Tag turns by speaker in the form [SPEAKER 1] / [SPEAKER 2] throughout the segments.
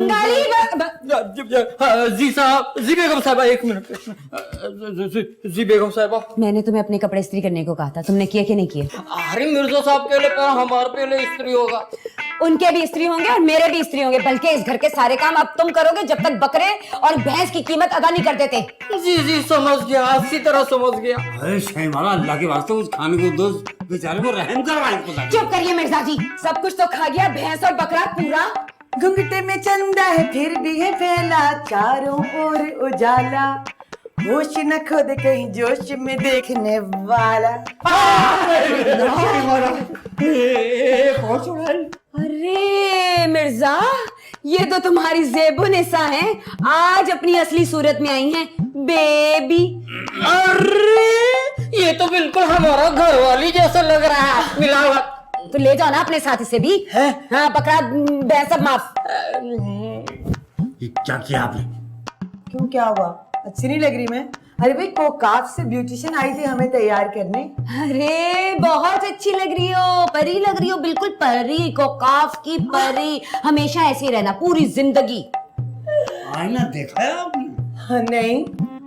[SPEAKER 1] बंगाली
[SPEAKER 2] जी साहब, जी बेगम साहबा, एक मिनट। जी बेगम साहबा,
[SPEAKER 1] मैंने तुम्हें अपने कपड़े इस्त्री करने को कहा था, तुमने किया कि नहीं किया?
[SPEAKER 2] अरे मिर्जा साहब के लिए पर हमारे पहले इस्त्री होगा।
[SPEAKER 1] उनके भी इस्त्री होंगे और मेरे भी इस्त्री होंगे, बल्कि इस घर के सारे काम अब तुम करोगे जब तक बकरे और भैंस की कीमत अदा नहीं कर देते।
[SPEAKER 2] जी जी समझ गया, अच्छी तरह समझ गया।
[SPEAKER 3] अरे शहमारा, अल्लाह के वास्ते उस खाने को दो, बेचारे को रहम करवाए।
[SPEAKER 1] चुप करिए मिर्जा जी, सब कुछ तो खा गया, भैंस और बकरा पूरा।
[SPEAKER 4] घुंघटे में चंदा है फिर भी है फैला, चारों ओर उजाला, होश न खो दे कहीं जोश में देखने वाला।
[SPEAKER 1] अरे मिर्जा, ये तो तुम्हारी ज़ेबुनिसा हैं, आज अपनी असली सूरत में आई हैं, बेबी।
[SPEAKER 2] अरे ये तो बिल्कुल हमारा घर वाली जैसा लग रहा है, मिलावट।
[SPEAKER 1] तो ले जाओ ना अपने साथ इसे भी।
[SPEAKER 4] है?
[SPEAKER 1] हाँ, बकरा भैंस सब माफ।
[SPEAKER 3] ये क्या किया आपने?
[SPEAKER 4] क्यों, क्या हुआ? अच्छी नहीं लग रही मैं? अरे भाई, कोकाफ से ब्यूटिशियन आई थी हमें तैयार करने।
[SPEAKER 1] अरे बहुत अच्छी लग रही हो, परी लग रही हो, बिल्कुल परी, कोकाफ की परी। हमेशा ऐसे ही रहना पूरी जिंदगी।
[SPEAKER 3] आईना देखा है आपने?
[SPEAKER 4] हाँ, नहीं,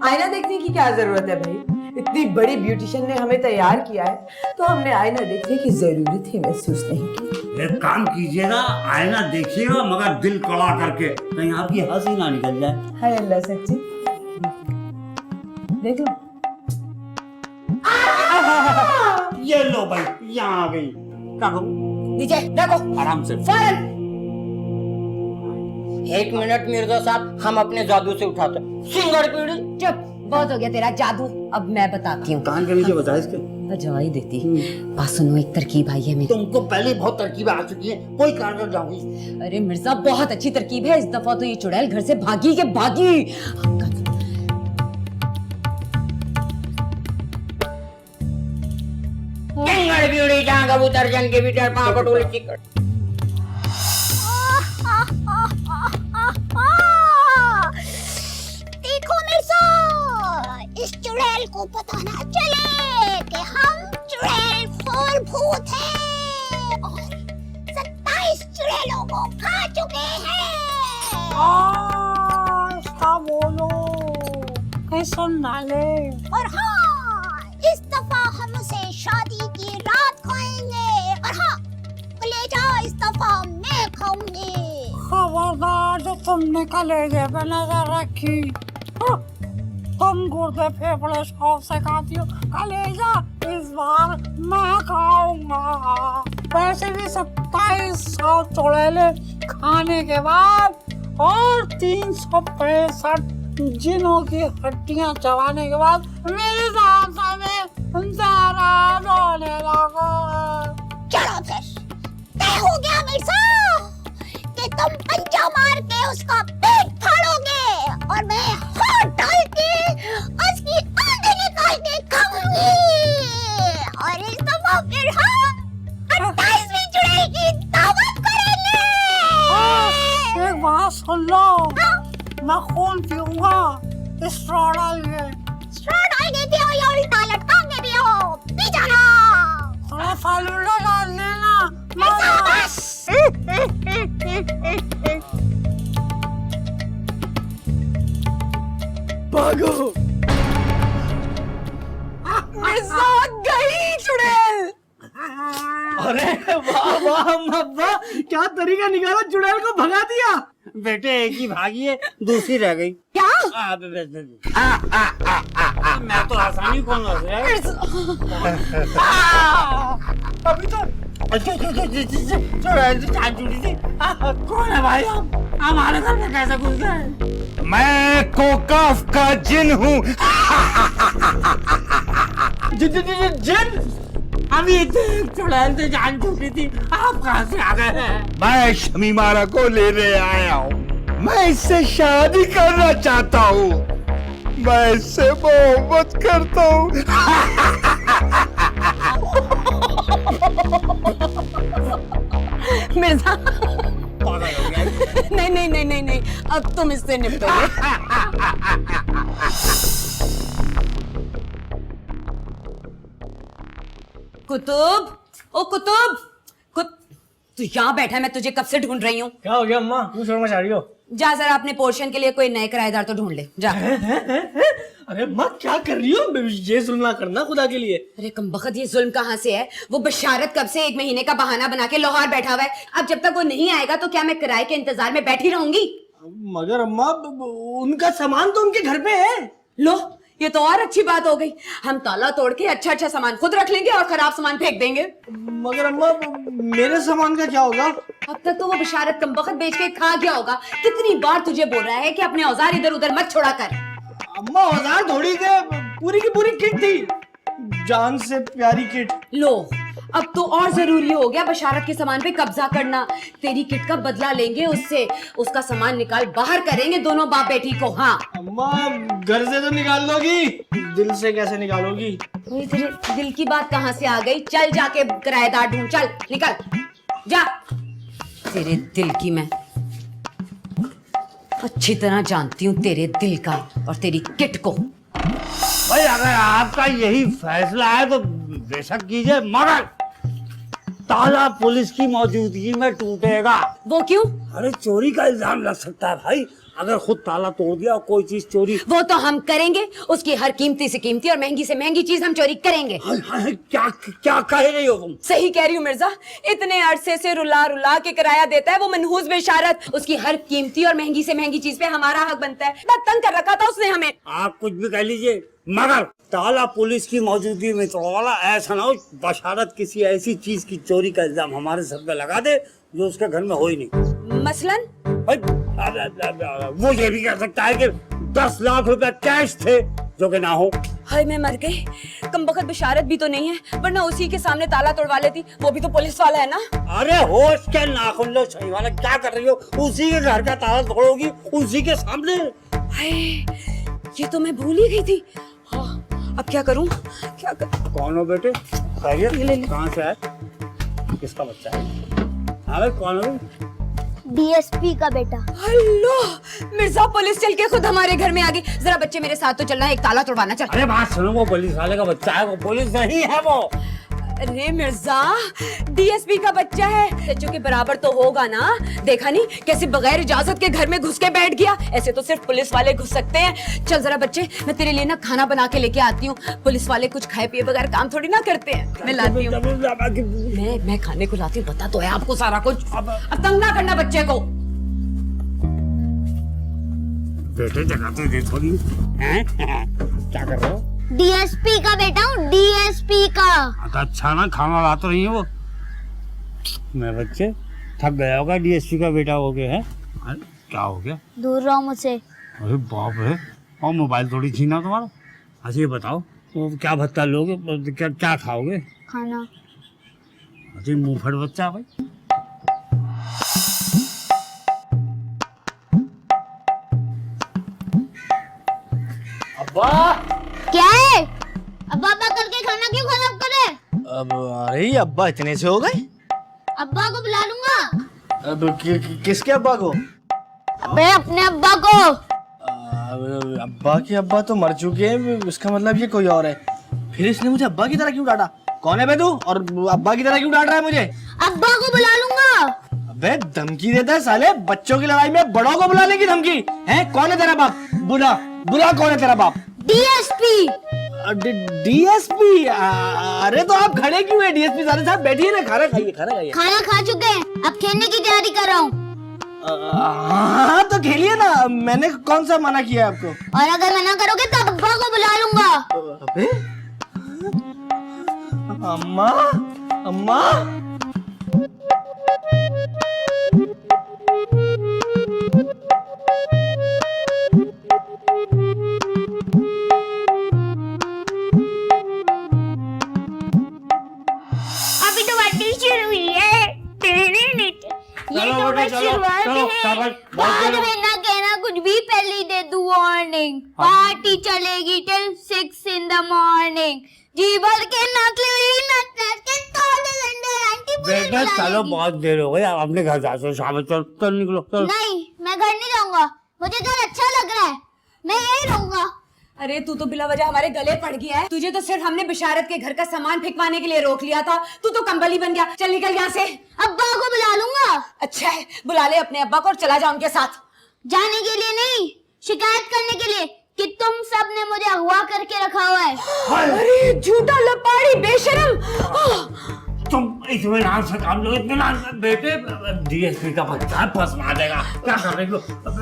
[SPEAKER 4] आईना देखने की क्या जरूरत है भाई? इतनी बड़ी ब्यूटिशियन ने हमें तैयार किया है तो हमने आईना देखने की जरूरत ही महसूस नहीं की।
[SPEAKER 3] एक काम कीजिएगा, आईना देखिएगा मगर दिल कड़ा करके, कहीं आपकी हंसी ना निकल जाए।
[SPEAKER 4] हाय अल्लाह, सच्ची देख लो।
[SPEAKER 3] ये लो भाई, यहाँ आ गई। रखो
[SPEAKER 1] नीचे रखो
[SPEAKER 3] आराम से।
[SPEAKER 1] फौरन।
[SPEAKER 2] एक मिनट मिर्जा साहब, हम अपने जादू से उठाते हैं। सिंगड़ पीढ़ी।
[SPEAKER 1] चुप, बहुत हो गया तेरा जादू, अब मैं बताती हूँ।
[SPEAKER 3] कान के नीचे बता इसके।
[SPEAKER 1] बजा ही देती। बात सुनो, एक तरकीब आई है मेरी।
[SPEAKER 3] तुमको पहले बहुत तरकीब आ चुकी है, कोई कारण कर जाऊंगी।
[SPEAKER 1] अरे मिर्जा, बहुत अच्छी तरकीब है, इस दफा तो ये चुड़ैल घर से भागी के भागी।
[SPEAKER 2] सिंगड़ पीढ़ी जहाँ कबूतर जंग के भीतर पाँव पटोले चिकट।
[SPEAKER 5] देखो मिर्जा, इस चुड़ैल को पता ना चले कि हम चुड़ैल फूल भूत हैं और 27 चुड़ैलों को खा चुके हैं।
[SPEAKER 6] बोलो कैसा नाले।
[SPEAKER 5] और हाँ, इस दफा हम उसे शादी की रात खाएंगे। और हाँ, कलेजा इस दफा मैं खाऊंगी।
[SPEAKER 6] खबरदार, जो तुमने कलेजे पे नजर रखी। तुम गुर्दे फेफड़े शौक से खाती हो, कलेजा इस बार मैं खाऊंगा। वैसे भी 2700 चुड़ैले खाने के बाद और 365 जिनों की हड्डियां चबाने के बाद मेरे दांतों में दर्द होने लगा।
[SPEAKER 5] चलो फिर, तय हो गया मिर्जा कि तुम पंजा मार के उसका पेट फाड़ोगे और मैं हाथ डाल के उसकी आंखें निकाल के खाऊंगी। और इस दफा फिर हम 28वीं चुड़ैल की दावत करेंगे।
[SPEAKER 6] एक बात सुन लो, मैं खून पीऊंगा, स्ट्रॉ डाल के।
[SPEAKER 5] स्ट्रॉ डाल के पियो या उल्टा लटका के पियो, पी जाना।
[SPEAKER 6] थोड़ा फालूदा डाल देना।
[SPEAKER 5] शाबाश।
[SPEAKER 4] भागो।
[SPEAKER 1] मिर्जा, गई चुड़ैल।
[SPEAKER 4] अरे वाह वाह अब्बा, क्या तरीका निकाला, चुड़ैल को भगा दिया।
[SPEAKER 3] बेटे एक ही भागी है, दूसरी रह गई।
[SPEAKER 1] क्या?
[SPEAKER 3] मैं तो आसानी कौन हंस रहा है?
[SPEAKER 4] अभी तो
[SPEAKER 3] कौन है भाई आप? हमारे घर में कैसे घुस गए?
[SPEAKER 7] मैं कोकाफ का जिन हूँ।
[SPEAKER 4] जिन।
[SPEAKER 3] अभी तो एक चुड़ैल से जान छूटी थी, आप कहाँ से आ गए हैं?
[SPEAKER 7] मैं शमीमारा को लेने आया हूँ। मैं इससे शादी करना चाहता हूँ। मैं इससे मोहब्बत करता हूँ।
[SPEAKER 1] मिर्जा,
[SPEAKER 3] पागल हो गया।
[SPEAKER 1] नहीं नहीं नहीं नहीं नहीं, अब तुम इससे निपटोगे। कुतुब, ओ कुतुब, तू यहाँ बैठा है, मैं तुझे कब से ढूंढ रही हूँ।
[SPEAKER 2] क्या हो गया अम्मा, क्यों शोर मचा रही हो?
[SPEAKER 1] जा जरा अपने पोर्शन के लिए कोई नए किराएदार तो ढूंढ ले, जा।
[SPEAKER 2] अरे अम्मा क्या कर रही हो? ये जुल्म ना करना खुदा के लिए।
[SPEAKER 1] अरे कमबख्त, ये जुल्म कहाँ से है? वो बशारत कब से 1 महीने का बहाना बना के लाहौर बैठा हुआ है। अब जब तक वो नहीं आएगा तो क्या मैं किराए के इंतजार में बैठी रहूंगी?
[SPEAKER 2] मगर अम्मा उनका सामान तो उनके घर पे है।
[SPEAKER 1] लो, ये तो और अच्छी बात हो गई। हम ताला तोड़ के अच्छा अच्छा सामान खुद रख लेंगे और खराब सामान फेंक देंगे।
[SPEAKER 2] मगर अम्मा मेरे सामान का क्या होगा?
[SPEAKER 1] अब तक तो वो बशारत कमबख्त बेच के खा गया होगा। कितनी बार तुझे बोल रहा है कि अपने औजार इधर उधर मत छोड़ा कर।
[SPEAKER 2] अम्मा औजार थोड़ी थे, पूरी की पूरी किट थी, जान से प्यारी किट।
[SPEAKER 1] लो, अब तो और जरूरी हो गया बशारत के सामान पे कब्जा करना। तेरी किट का बदला लेंगे उससे, उसका सामान निकाल बाहर करेंगे दोनों बाप बेटी को। हाँ
[SPEAKER 2] अम्मा घर से तो निकाल दोगी, दिल से कैसे निकालोगी?
[SPEAKER 1] वही तेरे दिल की बात कहाँ से आ गई? चल जाके किराएदार ढूंढ, चल निकल जा। तेरे दिल की मैं अच्छी तरह जानती हूँ, तेरे दिल का और तेरी किट को।
[SPEAKER 3] भाई अगर आपका यही फैसला है तो बेशक कीजिए, मगर ताला पुलिस की मौजूदगी में टूटेगा।
[SPEAKER 1] वो क्यों?
[SPEAKER 3] अरे चोरी का इल्जाम लग सकता है भाई, अगर खुद ताला तोड़ दिया और कोई चीज चोरी।
[SPEAKER 1] वो तो हम करेंगे, उसकी हर कीमती से कीमती और महंगी से महंगी चीज हम चोरी करेंगे।
[SPEAKER 3] हाय हाय, क्या क्या कह रही हो तुम?
[SPEAKER 1] सही कह रही हूँ मिर्जा, इतने अरसे से रुला रुला के किराया देता है वो मनहूस बेशारत। उसकी हर कीमती और महंगी से महंगी चीज पे हमारा हक बनता है। ना तंग कर रखा था उसने हमें।
[SPEAKER 3] आप कुछ भी कह लीजिए, मगर ताला पुलिस की मौजूदगी में तोड़वाला, ऐसा ना हो बशारत किसी ऐसी चीज की चोरी का इल्जाम हमारे सर पे लगा दे जो उसके घर में हो ही नहीं।
[SPEAKER 1] मसलन
[SPEAKER 3] भाई, वो ये भी कह सकता है कि 10 लाख रुपए कैश थे जो कि ना हो।
[SPEAKER 1] हाय मैं मर गई, कमबख्त बशारत भी तो नहीं है, वरना उसी के सामने ताला तोड़वा लेती। वो भी तो पुलिस वाला है ना।
[SPEAKER 3] अरे होश के नाखून लो सही वाला, क्या कर रही हो? उसी के घर का ताला तोड़ोगी उसी के सामने?
[SPEAKER 1] हाय, ये तो मैं भूल ही गई थी। हाँ, अब क्या करूं? क्या कर...
[SPEAKER 3] कौन हो बेटे? खैरियत? कहाँ से आए? किसका बच्चा है? हाँ भाई, कौन हो?
[SPEAKER 5] डीएसपी का बेटा।
[SPEAKER 1] हेलो मिर्जा, पुलिस चल के खुद हमारे घर में आ गई। जरा बच्चे मेरे साथ तो चलना, एक ताला तोड़वाना। चल।
[SPEAKER 3] अरे बात सुनो, वो पुलिस वाले का बच्चा है, वो पुलिस नहीं है वो।
[SPEAKER 1] अरे मिर्जा, डीएसपी का बच्चा है, बच्चों के बराबर तो होगा ना। देखा नहीं कैसे बगैर इजाजत के घर में घुस के बैठ गया? ऐसे तो सिर्फ पुलिस वाले घुस सकते हैं। चल जरा बच्चे, मैं तेरे लिए ना खाना बना के लेके आती हूँ। पुलिस वाले कुछ खाए पिए बगैर काम थोड़ी ना करते हैं। मैं लाती हूँ, मैं खाने को लाती हूँ। पता तो है आपको सारा कुछ। अब तंग ना करना बच्चे को।
[SPEAKER 3] बेटे जगह तो दे थोड़ी। क्या कर रहे हो?
[SPEAKER 5] डीएसपी का बेटा हूँ, डीएसपी का।
[SPEAKER 3] अच्छा ना, खाना ला तो रही है वो। मैं बच्चे थक गया होगा, डीएसपी का बेटा हो गया है। अरे क्या हो गया?
[SPEAKER 5] दूर रहो मुझसे।
[SPEAKER 3] अरे बाप रे, और मोबाइल थोड़ी छीना तुम्हारा। अच्छा ये बताओ, तो क्या भत्ता लोगे? क्या खाओगे?
[SPEAKER 5] खाना।
[SPEAKER 3] अरे मुंहफट बच्चा भाई।
[SPEAKER 2] अब्बा,
[SPEAKER 5] क्या है? अब्बा अब्बा करके खाना क्यों खराब करे?
[SPEAKER 2] अब अरे अब्बा इतने से हो गए?
[SPEAKER 5] अब्बा को बुला लूंगा।
[SPEAKER 2] अब किसके अब्बा को?
[SPEAKER 5] अबे अपने अब्बा को।
[SPEAKER 2] अब्बा के अब्बा तो मर चुके हैं, इसका मतलब ये कोई और है। फिर इसने मुझे अब्बा की तरह क्यों डांटा? कौन है बे तू, और अब्बा की तरह क्यों डांट रहा है मुझे?
[SPEAKER 5] अब्बा को बुला लूंगा।
[SPEAKER 2] अबे धमकी देता है साले, बच्चों की लड़ाई में बड़ों को बुलाने की धमकी है? कौन है तेरा बाप? बुला बुला, कौन है तेरा बाप?
[SPEAKER 5] डीएसपी।
[SPEAKER 2] डीएसपी? अरे तो आप खड़े क्यों है? डीएसपी साहब बैठिए ना, खाना खाइए, खाना खाइए।
[SPEAKER 5] खाना खा चुके हैं, अब खेलने की तैयारी कर रहा हूँ।
[SPEAKER 2] हाँ तो खेलिए ना, मैंने कौन सा मना किया आपको?
[SPEAKER 5] और अगर मना करोगे तो अब्बा को बुला लूंगा।
[SPEAKER 2] अबे अम्मा, अम्मा।
[SPEAKER 5] अभी तो बातें शुरू हुई है। ये तो बस शुरुआत है। बाद में ना कहना कुछ भी, पहले दे दूं वार्निंग। पार्टी चलेगी टिल 6 in the morning। जी भर के नच के थोड़े घंटे आंटी
[SPEAKER 3] बेटा चलो, बहुत देर हो गई, आप अपने घर जाते हो। शाम चल निकलो, चल।
[SPEAKER 5] नहीं, मैं घर नहीं जाऊंगा, मुझे घर अच्छा लग रहा है, मैं यही रहूंगा।
[SPEAKER 1] अरे तू तो बिला वजह हमारे गले पड़ गया है। तुझे तो सिर्फ हमने बिशारत के घर का सामान फेंकवाने के लिए रोक लिया था, तू तो कंबल ही बन गया। चल निकल यहाँ से।
[SPEAKER 5] अब्बा को बुला लूंगा।
[SPEAKER 1] अच्छा है, बुला ले अपने अब्बा को और चला जा उनके साथ।
[SPEAKER 5] जाने के लिए नहीं, शिकायत करने के लिए कि तुम सब ने मुझे अगवा करके रखा हुआ है।
[SPEAKER 1] अरे झूठा लपाड़ी बेशरम।
[SPEAKER 3] तुम इत्मीनान से काम लो, इत्मीनान से। बेटे डीएसपी का बच्चा फंसवा देगा, क्या कर रही हो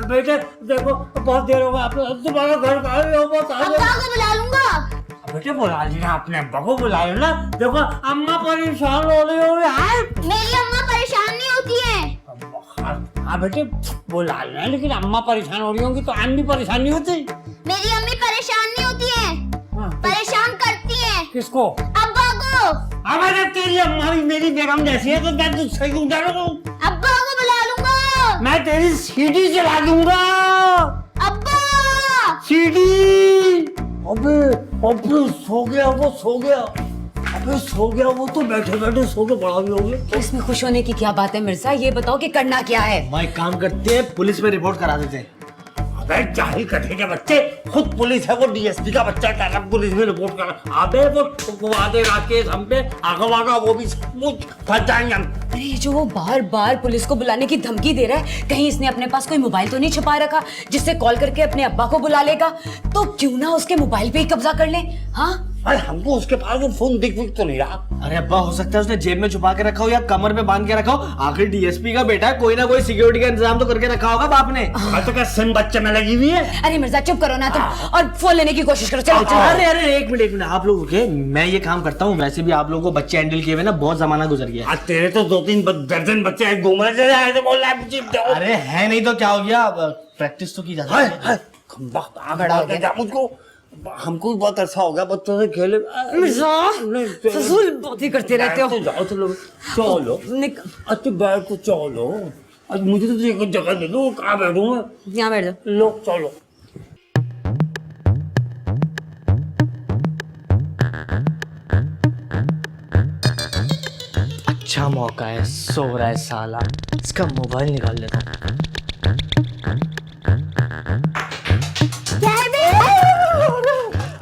[SPEAKER 3] बेटे? देखो बहुत देर हो गई, आप तुम्हारा घर का
[SPEAKER 5] अब्बा को बुला लूंगा।
[SPEAKER 3] बेटे बुला लेना, अपने अब्बा को बुला लेना। देखो अम्मा परेशान हो रही हो।
[SPEAKER 5] मेरी अम्मा परेशान नहीं होती है।
[SPEAKER 3] हाँ बेटे बुला लेना, लेकिन अम्मा परेशान हो रही होंगी तो अम्मी परेशान नहीं होती।
[SPEAKER 5] मेरी अम्मी परेशान नहीं होती है, परेशान करती है।
[SPEAKER 3] किसको?
[SPEAKER 5] अब्बा को।
[SPEAKER 3] अब जब तेरी अम्मा भी मेरी बेगम जैसी है तो मैं तुझसे क्यों डरूं?
[SPEAKER 5] अब्बा को बुला लूंगा।
[SPEAKER 3] मैं तेरी सीढ़ी चला दूंगा।
[SPEAKER 5] अब्बा
[SPEAKER 3] सीढ़ी। अबे अबे सो गया वो, सो गया। अबे सो गया वो तो बैठे बैठे सो के बड़ा भी हो गया।
[SPEAKER 1] इसमें खुश होने की क्या बात है मिर्जा? ये बताओ कि करना क्या है?
[SPEAKER 2] मैं एक काम करते हैं, पुलिस में रिपोर्ट करा देते हैं।
[SPEAKER 3] अबे जाहिल कटे के बच्चे, खुद पुलिस है वो, डीएसपी का बच्चा कह रहा पुलिस में रिपोर्ट करा। अबे वो ठुकवा देगा केस हम पे, आगा वो भी सचमुच फंस जाएंगे हम।
[SPEAKER 1] अरे ये जो वो बार बार पुलिस को बुलाने की धमकी दे रहा है, कहीं इसने अपने पास कोई मोबाइल तो नहीं छुपा रखा जिससे कॉल करके अपने अब्बा को बुला लेगा? तो क्यों ना उसके मोबाइल पे ही कब्जा कर ले। हाँ
[SPEAKER 3] अरे हमको उसके पास वो फोन दिख तो नहीं रहा।
[SPEAKER 2] अरे अब्बा हो सकता है उसने जेब में छुपा के रखा हो या कमर में बांध के रखा हो। आखिर डीएसपी का बेटा है, कोई ना कोई सिक्योरिटी का इंतजाम तो करके रखा होगा बाप ने।
[SPEAKER 3] तो क्या सिम बच्चे में लगी हुई है?
[SPEAKER 1] अरे मिर्जा चुप करो ना तुम, और फोन लेने की कोशिश करो। चलो चलो।
[SPEAKER 2] अरे अरे एक मिनट आप लोग रुके, मैं ये काम करता हूँ। वैसे भी आप लोगों को बच्चे हैंडल किए हुए ना बहुत जमाना गुजर गया।
[SPEAKER 3] आज तेरे तो 2-3 दर्जन बच्चे घूम रहे थे, बोल रहा है
[SPEAKER 2] अरे है नहीं तो क्या हो गया, प्रैक्टिस तो की जाती है।
[SPEAKER 3] बड़ा हो गया मुझको, हमको भी बहुत अच्छा हो गया बच्चों से खेले।
[SPEAKER 1] फजूल बातें करते रहते हो।
[SPEAKER 3] तो जाओ चलो चलो अच्छा बैठ तो चलो। आज मुझे तो एक जगह दे दो, कहाँ बैठूं मैं?
[SPEAKER 1] यहाँ बैठ जाओ।
[SPEAKER 3] लो चलो।
[SPEAKER 2] अच्छा मौका है, सो रहा है साला, इसका मोबाइल निकाल लेता हूँ।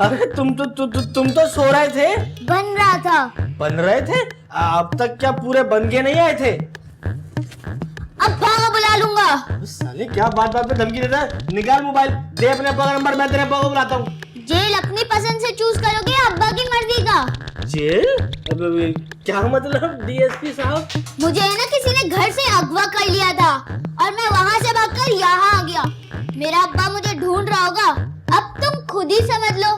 [SPEAKER 2] अरे तुम तो सो रहे थे।
[SPEAKER 5] बन रहा था।
[SPEAKER 2] बन रहे थे? अब तक क्या पूरे बन के नहीं आए थे?
[SPEAKER 5] अब्बा को बुला लूंगा।
[SPEAKER 2] साले क्या बात बात पे धमकी देता है? निकाल मोबाइल, दे अपने अब्बा का नंबर, मैं तेरे अब्बा को बुलाता हूँ।
[SPEAKER 5] जेल अपनी पसंद से चूज करोगे या अब्बा की मर्जी का?
[SPEAKER 2] जेल? अब क्या मतलब डीएसपी साहब?
[SPEAKER 5] मुझे ना किसी ने घर से अगवा कर लिया था और मैं वहाँ से भागकर यहाँ आ गया। मेरा अब्बा मुझे ढूंढ रहा होगा। अब तुम खुद ही समझ लो,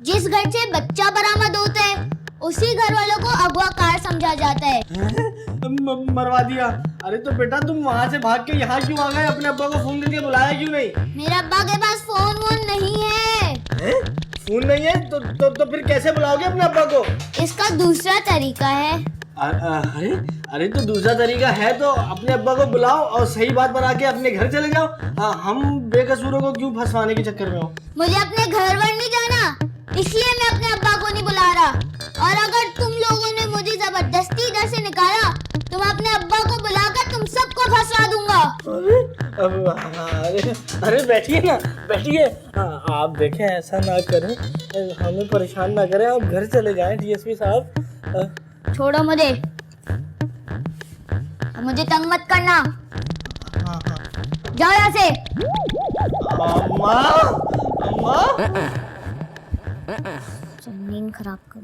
[SPEAKER 5] जिस घर से बच्चा बरामद होता है उसी घर वालों को अगवाकार समझा जाता है।
[SPEAKER 2] मरवा दिया। अरे तो बेटा तुम वहाँ से भाग के यहाँ क्यों आ गए? अपने अब्बा को फोन करके बुलाया क्यों नहीं?
[SPEAKER 5] मेरे अब्बा के पास फोन वोन नहीं है।
[SPEAKER 2] फोन नहीं है तो फिर कैसे बुलाओगे अपने अब्बा को?
[SPEAKER 5] इसका दूसरा तरीका है।
[SPEAKER 2] अरे तो दूसरा तरीका है तो अपने अब्बा को बुलाओ और सही बात बना के अपने घर चले जाओ। हम बेकसूरों को क्यों फंसवाने के चक्कर में हो?
[SPEAKER 5] मुझे अपने घर वर नहीं जाना, इसलिए मैं अपने अब्बा को नहीं बुला रहा। और अगर तुम लोगों ने मुझे जबरदस्ती इधर से निकाला तो मैं अपने अब्बा को बुलाकर तुम सबको फंसवा दूंगा।
[SPEAKER 2] अरे बैठिए ना, बैठिए। आप देखें ऐसा ना करें, हमें परेशान ना करें, आप घर चले जाएं डीएसपी साहब।
[SPEAKER 5] छोड़ो मुझे, मुझे तंग मत करना। जाओ यहाँ से।
[SPEAKER 2] अम्मा, अम्मा।
[SPEAKER 5] नींद खराब कर।